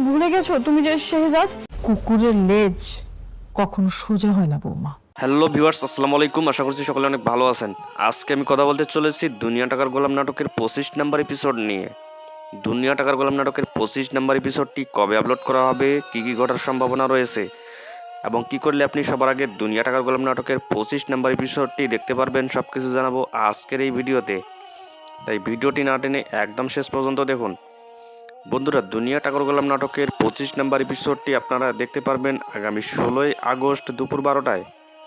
ভুলে গেছো তুমি যে শেহজাদ? কুকুরের লেজ কখনো সোজা হয় না বৌমা। হ্যালো ভিউয়ার্স, আসসালামু আলাইকুম। আশা করছি সকলে অনেক ভালো আছেন। আজকে আমি কথা বলতে চলেছি দুনিয়া টাকার গোলাম নাটকের 25 নাম্বার এপিসোড নিয়ে। দুনিয়া টাকার গোলাম নাটকের 25 নাম্বার এপিসোডটি কবে আপলোড করা হবে, কী কী ঘটার সম্ভাবনা রয়েছে এবং কী করলে আপনি সবার আগে দুনিয়া টাকার গোলাম নাটকের 25 নাম্বার এপিসোডটি দেখতে পারবেন, সব কিছু জানাবো আজকের এই ভিডিওতে। তাই ভিডিওটি না টেনে একদম শেষ পর্যন্ত দেখুন। বন্ধুরা, দুনিয়া টাকার গোলাম নাটকের 25 নাম্বার এপিসোডটি আপনারা দেখতে পারবেন আগামী 16ই আগস্ট দুপুর 12টায়।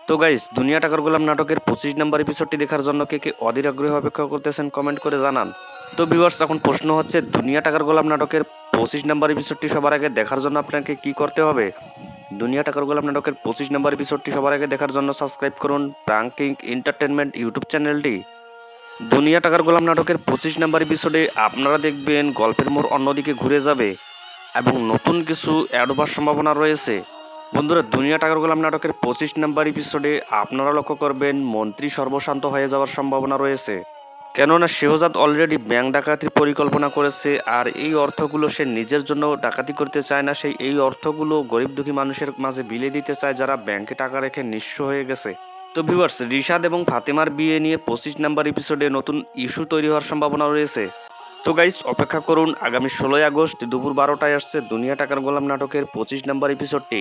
তো গাইস, দুনিয়া টাকার গোলাম নাটকের 25 নাম্বার এপিসোডটি দেখার জন্য কে কে অধীর আগ্রহে অপেক্ষা করতেছেন কমেন্ট করে জানান। তো ভিউয়ার্স, এখন প্রশ্ন হচ্ছে দুনিয়া টাকার গোলাম নাটকের 25 নাম্বার এপিসোডটি সবার আগে দেখার জন্য আপনাকে কি করতে হবে? দুনিয়া টাকার গোলাম নাটকের 25 নাম্বার এপিসোডটি সবার আগে দেখার জন্য সাবস্ক্রাইব করুন প্রাঙ্কিং এন্টারটেনমেন্ট ইউটিউব চ্যানেলটি। দুনিয়া টাকার গোলাম নাটকের 25 নাম্বার এপিসোডে আপনারা দেখবেন গল্পের মোড় অন্যদিকে ঘুরে যাবে এবং নতুন কিছু অ্যাড হবার সম্ভাবনা রয়েছে। বন্ধুরা, দুনিয়া টাকার গোলাম নাটকের 25 নাম্বার এপিসোডে আপনারা লক্ষ্য করবেন মন্ত্রী সর্বশান্ত হয়ে যাওয়ার সম্ভাবনা রয়েছে, কেননা শেহজাদ অলরেডি ব্যাংক ডাকাতির পরিকল্পনা করেছে আর এই অর্থগুলো সে নিজের জন্য ডাকাতি করতে চায় না, সেই এই অর্থগুলো গরিব দুঃখী মানুষের মাঝে বিলিয়ে দিতে চায় যারা ব্যাংকে টাকা রেখে নিঃস্ব হয়ে গেছে। তো ভিউয়ার্স, রিশাদ এবং ফাতেমার বিয়ে নিয়ে 25 নাম্বার এপিসোডে নতুন ইস্যু তৈরি হওয়ার সম্ভাবনা রয়েছে। তো গাইস, অপেক্ষা করুন, আগামী 16ই আগস্ট দুপুর 12টায় আসছে দুনিয়া টাকার গোলাম নাটকের 25 নাম্বার এপিসোডটি।